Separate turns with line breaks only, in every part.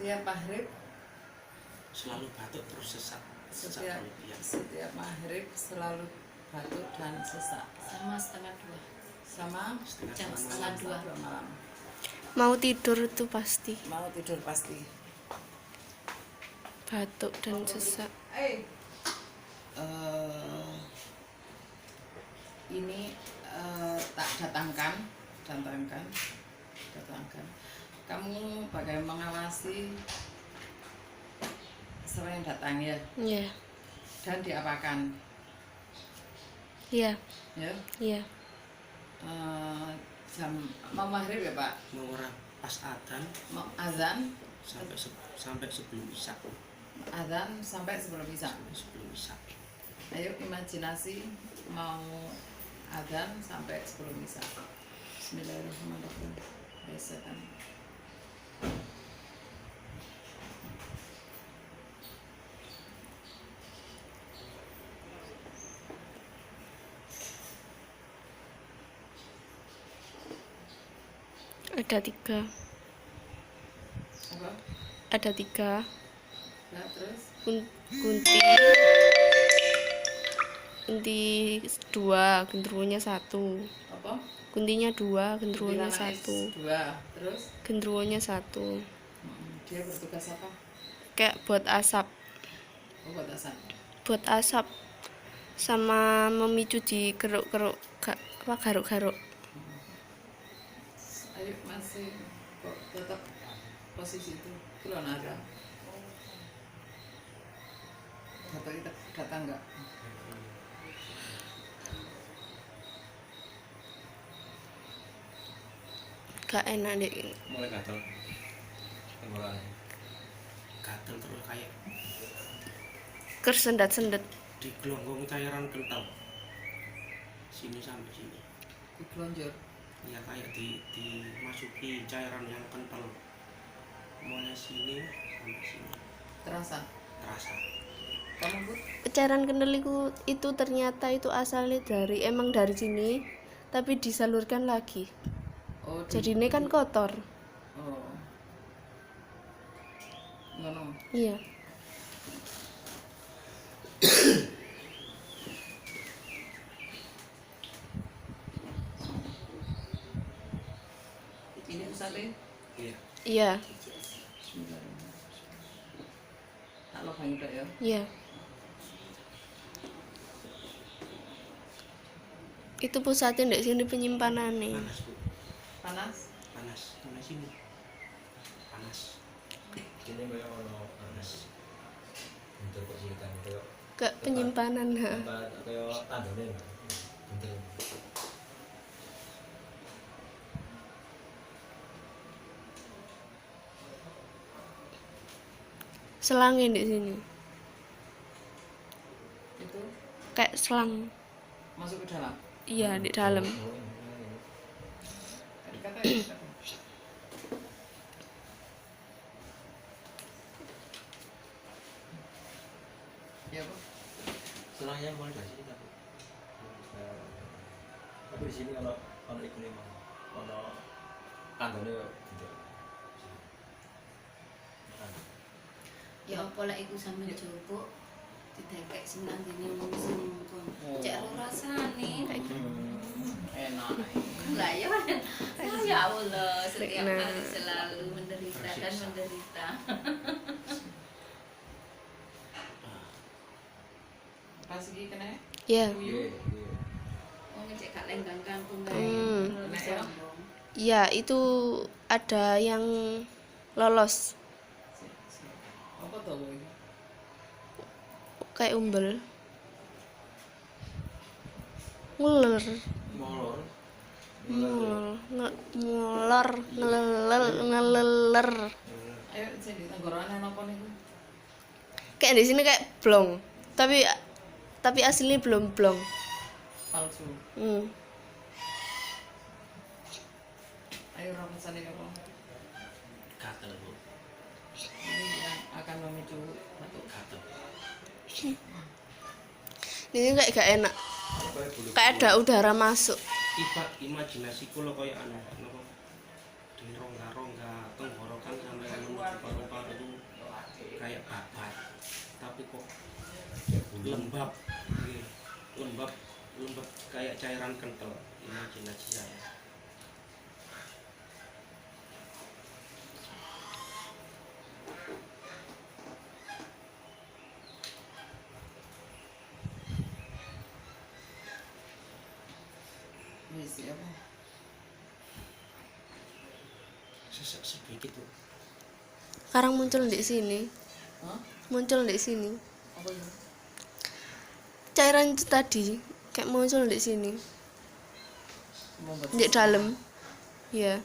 Setiap maghrib
selalu batuk terus sesak.
Setiap maghrib selalu batuk dan sesak.
Sama setengah 2.
Sama
Jam setengah 2
malam.
Mau tidur tuh pasti.
Mau tidur pasti.
Batuk dan sesak.
Ini tak datangkan. Kamu bagaimana mengawasi sering datang ya?
Iya.
Dan diapakan?
Iya.
Ya.
Iya.
Jam mau maghrib ya Pak?
Mau orang pas adzan
Mau azan
sampai sebelum isya.
Azan sampai sebelum isya.
Sebelum isya.
Ayo imajinasi mau azan sampai sebelum isya. Bismillahirrahmanirrahim. Biasakan.
Ada 3.
Apa?
Ada 3.
Nah, terus
Kunti 2, genderuwonya 1.
apa?
Kuntinya 2, genderuwonya
Bilangan
1.
2. Terus
Genderuwonya 1.
dia bertugas apa?
Kayak buat asap.
Oh, buat asap.
Buat asap sama memicu di geruk-geruk garuk-garuk.
Ayo masih kok tetap posisi itu belum ada. Datang enggak?
Gak enak deh.
Mulai gatel. Mulai
Gatel terus kayak
Kersendat-sendet.
di gelonggong cairan kental. Sini sampai sini.
Digelonjor.
Ya kayak dimasuki cairan yang kental. Mulai sini sampai sini.
Terasa. Kamu Bu?
Cairan kendel itu ternyata itu asalnya emang dari sini, tapi disalurkan lagi.
Oh,
Jadi ini kan kotor.
Oh. Ngono.
Iya.
Ini pusatnya
Iya.
Iya.
tak lobang itu ya.
Iya. Itu pusatnya ndek sini penyimpanannya.
Panas Bu.
Panas.
Panas. Mana sini? Panas.
ini kayak ono panas. Bentar kok cerita kayak
Ke penyimpanan.
tempat kayak tandone. Bentar.
Selangnya di sini.
Itu
Kayak selang.
masuk ke dalam.
Iya, di dalam.
Dikata. Ya, Bu.
Selangnya mulai dari sini tapi. Tapi di sini ono ikune mah. Ono tandone bentar.
Ya apa lek iku sampe jupuk didekek sing nang ngene wong sing kon. Cek ro rasane.
Enak.
Lah ya. Ya Allah, setiap hari selalu menderita dan menderita.
Pas iki kena
Iya.
tuyu.
Wong cek gak lenggang kampung
Hmm.
kae. Sombong.
Iya, itu ada yang lolos
Apa to, Bu? Iki?
kayak umbel. Nguler.
Molor.
Ngeleler.
Ayo sing di tenggorokan napa niku?
Kayak di sini kayak blong. Tapi aslinya belum blong.
Palsu. Ayo rasane apa?
Gatel Bu.
Ini yang akan memicu batuk.
Gatel.
Ini kayak gak enak. Kayak ada udara masuk.
Imajinasiku lo kayak anu napa di rongga-rongga tenggorokan sampai menuju paru-paru lembab, lembab, lembab kayak cairan kental. Imajinasi saya.
Wis ya apa?
Sesek sedikit tuh.
Sekarang muncul di sini.
Hah?
Muncul di sini.
Apa itu?
Cairan itu tadi kayak muncul di sini.
Mau buat
Di dalam. Ya.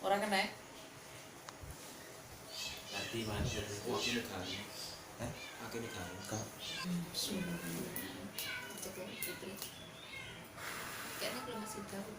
orang kena.
Nanti masuk. Wah, ini kan. Akhirnya kan.
Coba Fitri. Kayaknya kalau masih tahu.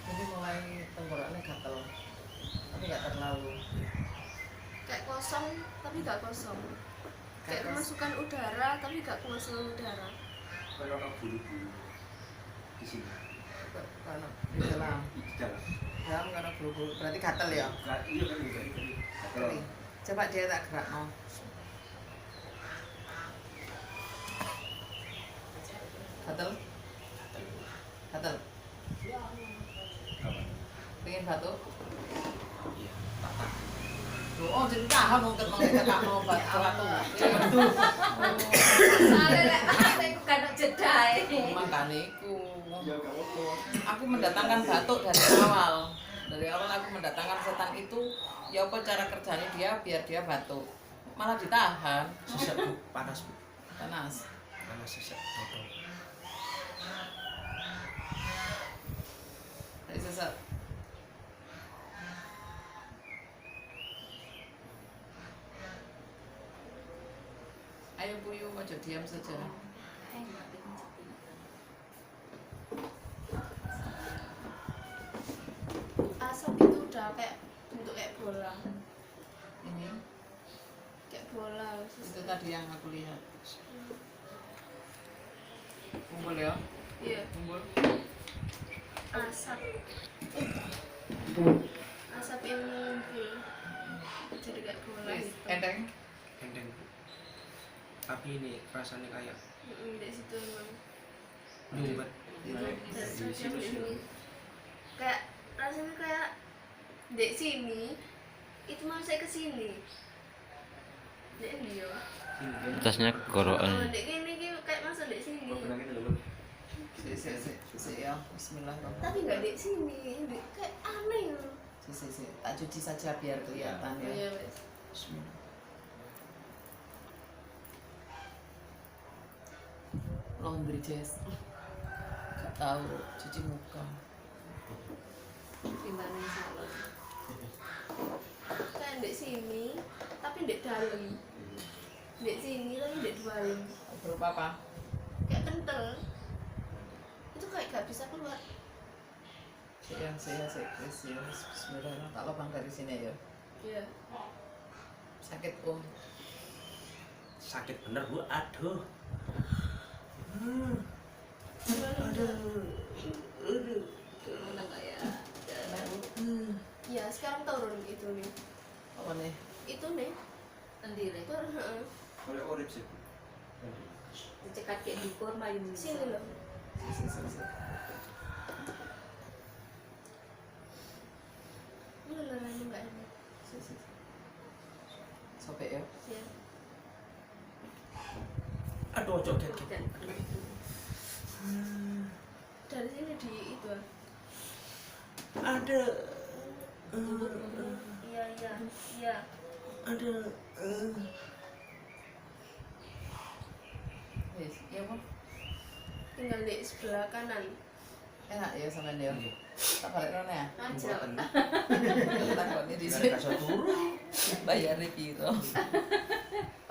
Jadi mulai tenggorokannya gatel, tapi nggak terlalu.
Kayak kosong tapi gak kosong. Kayak kemasukan udara tapi gak kemasukan udara.
Kalau ada bulu-bulu di sini.
Karena di dalam,
Di dalam.
dalam karena bulu-bulu, berarti gatel ya.
Iya kan juga ini.
Oke. Coba dia tak gerak no. Gatel, gatel.
Apa?
Pengen batuk?
Iya, patah.
Oh, jadi tahan dong ketemu kakak mau batuk.
Soalnya lek aku kan jedai.
Makanya iku.
Ya enggak apa-apa.
Aku mendatangkan batuk dari awal. Dari awal aku mendatangkan setan itu, ya apa cara kerjanya dia biar dia batuk. Malah ditahan.
Sesek Bu, panas Bu.
Panas.
Panas sesek dodol.
Dari sesat. Ayo Puyu, ojo diam saja.
Asap itu udah kayak bentuk kayak bola.
Ini,
Kayak bola.
itu tadi yang aku lihat. Kumpul ya,
Iya.
kumpul.
Asap. Asap yang ngumpul. Jadi kayak bola
Wis,
gitu.
enteng.
Enteng Bu. Tapi ini rasanya kayak
Di situ emang.
nyumbat.
Dari sini. Kayak rasanya kayak di sini itu mau saya ke sini. Dek dia.
Atasnya gorokan.
Dek ini kayak masuk di sini.
Benangnya dulu.
Si ya, Bismillahirrahmanirrahim.
Tapi nggak di sini. Kayak aneh loh.
Si, tak cuci saja biar kelihatan ya.
Iya, wes.
Bismillah. Laundry Jazz. Gak tahu cuci muka.
Gimana salon?
Kayak di sini, tapi di dalam. Di sini tapi di dalam.
Berupa apa?
Kayak kental. Itu kayak gak bisa keluar.
Ya, Bismillah. Tak lubang dari sini ya.
Iya.
Sakit
Sakit bener Bu, aduh.
Mana nggak ya?
Ya sekarang turun itu nih.
Apa nih?
Itu nih.
Sendiri.
Turun. Heeh.
Oleh orip sih.
Dicekat kayak dukur main
Sini loh.
Si.
Udah lah ini nggak enak.
Si. Sobek ya.
Ya.
Aduh, joget.
Dari sini di itu.
Ada.
Iya.
Ada.
Wis, iya apa?
Tinggal di sebelah kanan.
Enak ya sama dia. Tak balik rone ya.
Aja.
Takutnya di
Dari
sini
kasur turun.
bayar gitu.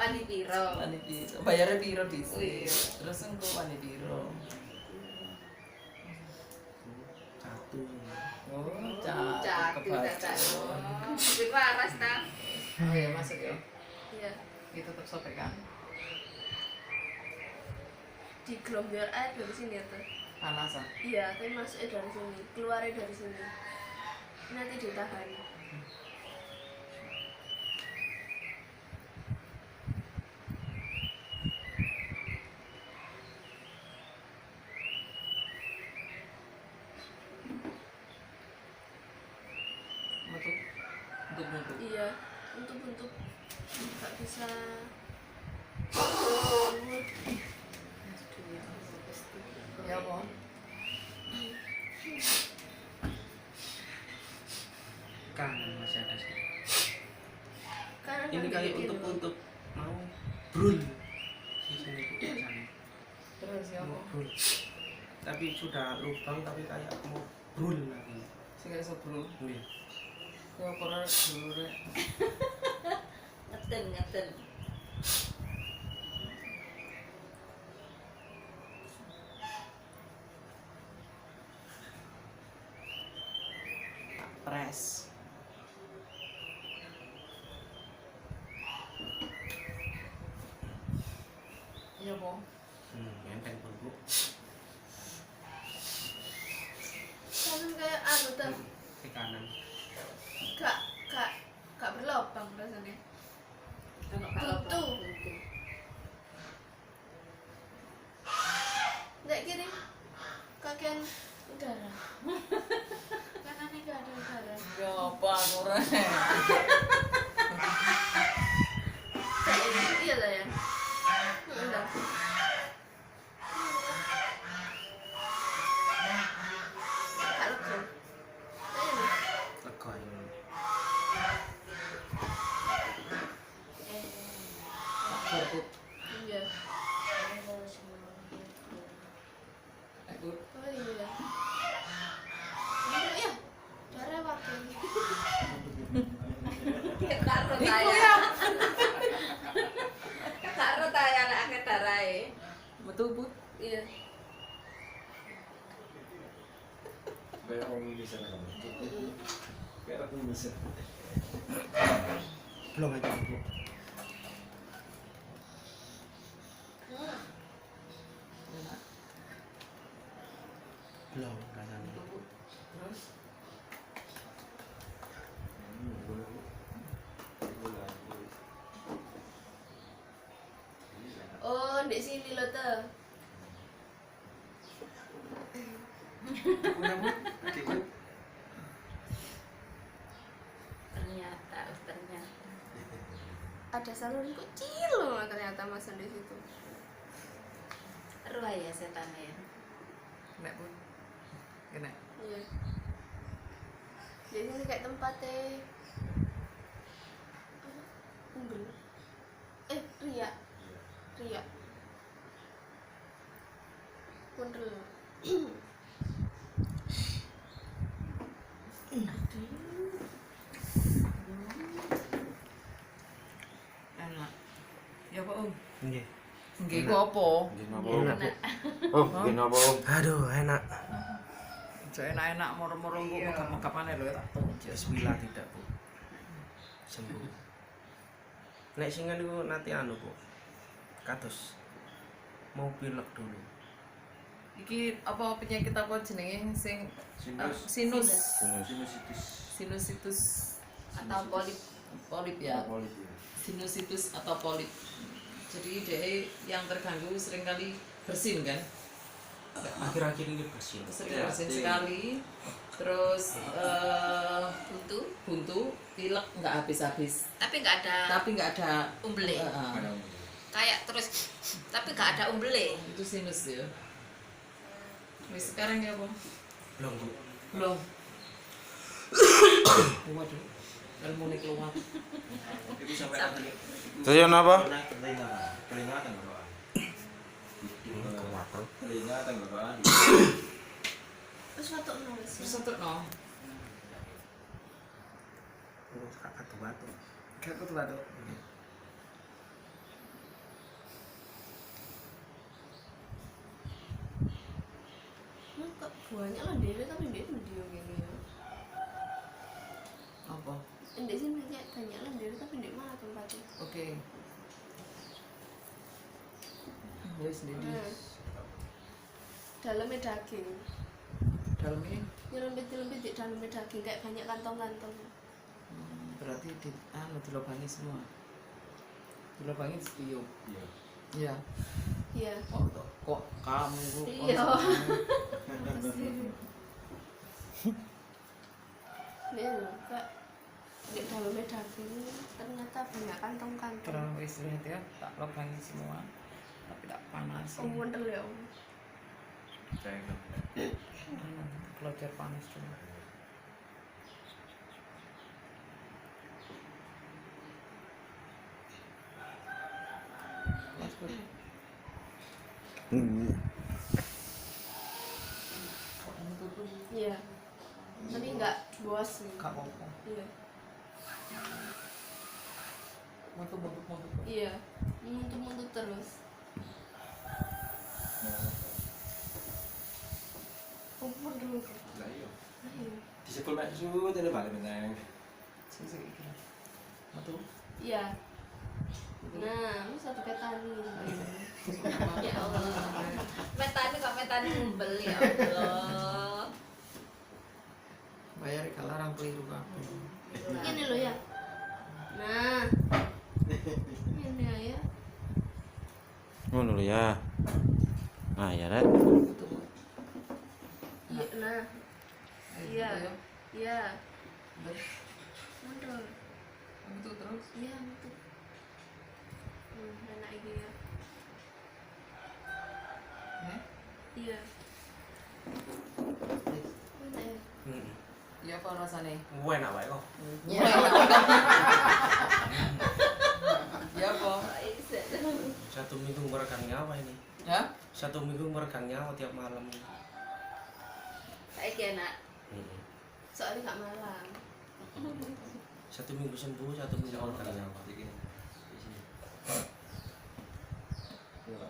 Pani piro?
Wani piro? Bayarnya piro dhisik. Terus engko wani piro?
Satu.
Oh,
Catu
kebaca.
dadak. Wis waras ta?
Oh ya masuk ya.
Iya.
Itu tetap sobek kan?
Di gelombang air dari sini ya tuh.
Panasan.
Iya, tapi masuknya dari sini, keluarnya dari sini. Nanti ditahan.
Metu. Untuk metu.
Iya, untuk nggak bisa.
Ya apa?
Kanan masih ada sih.
Karena
Ini
kan
kayak
bikin
untuk mau brul. Sini Bu, sana.
Terus ya apa?
Mau brul. Tapi sudah lubang tapi kayak mau brul lagi.
Sing iso bro.
Iya.
Ya apa rek dulu rek.
Ngeten.
Pres. Iya apa?
Enteng pun Bu.
kan kayak anu tuh,
Ke kanan.
gak berlobang rasanya.
Ono kalau
Buntu. Nggak kiri, kakian udara. Kanannya gak ada udara.
Ya apa aku rek.
Kayak ini, iya lah ya. Udah. Kalau ke, kayak ini.
Lega ini.
Bubuk.
Iya.
Aku
Oh iya. Iya, iya. Darah wakil.
karo
iku
taya.
ya.
Karo taya nek akeh darahe.
Metu Bu.
Iya.
Kayak orang Indonesia kan. Kayak orang Indonesia.
Belum aja Bu.
Enak.
Belum rasanya.
Metu Bu. Terus
Oh, di sini lo tuh.
Udah Bu. Oke Bu.
Ternyata.
Ada saluran kecil loh ternyata masuk di situ.
Ruah ya setan ya.
kena Bu. Kena.
Iya. Di sini kayak tempatnya apa? Umbel. Ria. Kundel.
Enak. Ya apa Om?
Nggih.
Nggih ku apa?
Enak Bu.
Oh, gini apa?
Aduh, enak.
Aja enak-enak moro-moro engko megap-megapane lho tak tunjuk.
Bismillah tidak Bu. Sembuh. Nek singan itu nanti anu Bu. Kados mau pilek dulu.
Iki apa penyakit apa jenenge sing
Sinus.
sinus sinusitis
Atau polip.
polip ya.
Polip ya.
Sinusitis atau polip. Jadi dia yang terganggu seringkali bersin kan?
Akhir-akhir ini bersih.
Sering bersin sekali. Terus buntu, pilek nggak habis-habis.
Tapi nggak ada
Tapi nggak ada
umbele.
Heeh.
Ada
Kayak terus tapi nggak ada umbele.
Itu sinus ya. Wis sekarang ya, Bang?
Belum Bu.
Belum. Waduh. Ilmu nih keluar.
itu sampai tadi.
Terus yang apa?
Telinga tenggorokan. Telinga tenggorokan.
Terus foto nulis.
Terus untuk no.
Kakak batu.
Gak kuat batu.
Di sini banyak lendir tapi di mana tempatnya?
Oke. Ya sendiri.
Nah, dalamnya daging.
Dalamnya
Nyelempit-nyelempit di dalamnya daging kayak banyak kantong-kantong.
berarti dilubangi semua. Dilubangi setiup.
Iya.
Iya.
Iya.
Kok kamu kok
Iya. Ini loh, Kak. Di dalamnya daging ternyata banyak kantong-kantong.
terlalu istirahat ya, tak lubangi semua. Tapi tak panas.
Wondel ya Om.
Saya
Kelojar panas cuma. Mas Bud.
Iya. Tapi enggak bos nih.
Gak apa-apa.
Iya.
Montuk.
Iya. Muntut-muntut terus. Kumpul dulu.
lah iya.
Iya.
Disebut mek susu tele balik meneng.
Sisi iki. Montuk.
Iya. Nah, lu satu petani.
Ya Allah. Metani kok metani ngumbel ya Allah.
Bayar ikan larang keliru kabeh.
Ini lo ya. Nah. Ini ya.
Ngono lho ya. Nah, ya Red.
Betul.
Iya, nah. Iya.
Ayo.
Iya.
Betul.
Mundur.
Betul terus.
Iya, betul. Enak ini ya.
Eh?
Iya. Enak ya.
Ya apa rasanya?
Enak wae kok.
Ya. Ya apa?
Satu minggu meregang nyawa ini.
Ya?
1 minggu meregang nyawa tiap malam.
Saiki enak.
Soalnya gak malam.
1 minggu sembuh, 1 minggu meregang nyawa.
Iki. Di sini.
Iya.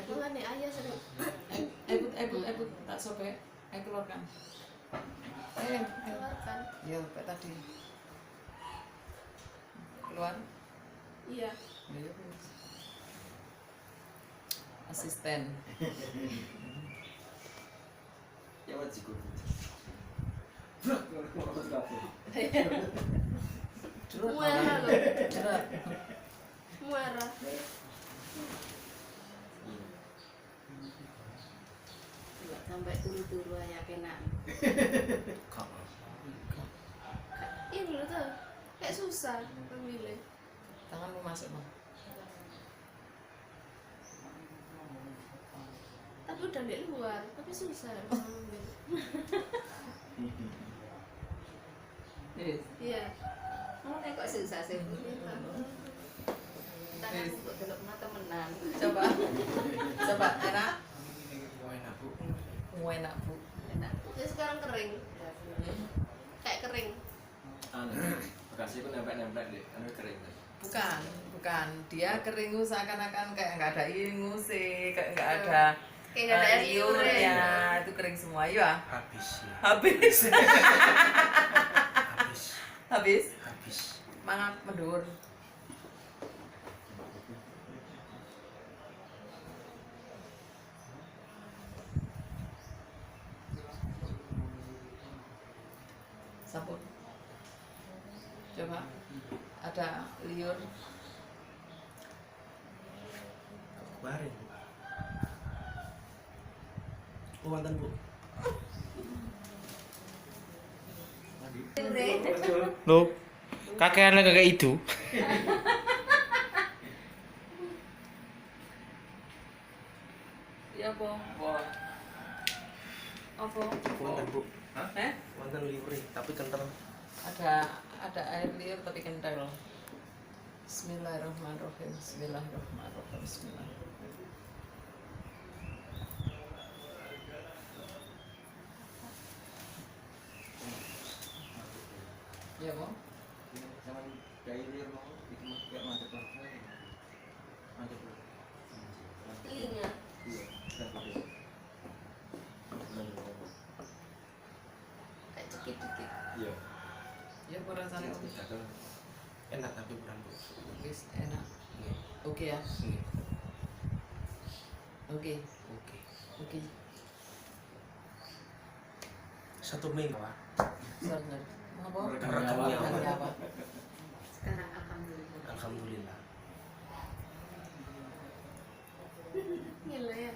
Itu kan nih ayah sering.
Ebut, tak sobek. Ayo keluarkan. Ayo.
Keluarkan.
Ya, kayak tadi. Keluar.
Iya.
Ya, wis. Asisten.
Ya wajib. Bro, ngomong kabeh.
Muara loh.
Jerat.
Muara.
Coba sampai turu-turu aja kena.
Kak.
Ini loh tuh. Kayak susah memilih.
Tanganmu masuk, Mam.
Tapi udah di luar, tapi susah mengambil. Iya.
Oh, nek kok susah sih. Tanganku kok delok mata temenan.
Coba. Coba, enak.
Enak, Bu.
Enak, Bu.
Enak.
Jadi sekarang kering. Kayak kering.
Anu, bekasnya ku nempel-nempel deh, anu kering.
Bukan. Dia kering seakan-akan kayak nggak ada ingusnya, kayak nggak ada
Kayak nggak ada air liurnya.
liurnya. Itu kering semua, ya.
Habis ya.
Habis.
Habis.
Habis.
Habis.
Mangap mendur. Sabun. Coba. Ada liur.
Kemarin. Oh, mantan, Bu.
Loh, kakean lah kakek itu.
Ya apa? Apa?
Mantan, Bu.
Eh?
Mantan liuri, tapi kental.
Ada air liur tapi kental. Bismillahirrahmanirrahim. Bismillahirrahmanirrahim. Ya, Bang.
Zaman dari liur mau itu kayak mantep banget. Mantep.
Telinga.
Iya, dan video.
dikit-dikit.
Iya.
Ya rasanya om.
Enak tapi kurang bu.
Wis enak.
Nggih.
Oke ya.
Nggih.
Oke.
Oke.
Oke.
1 Mei Pak.
Sorry. Apa?
Rekamnya apa?
Apa?
Sekarang alhamdulillah.
Alhamdulillah.
Gila ya.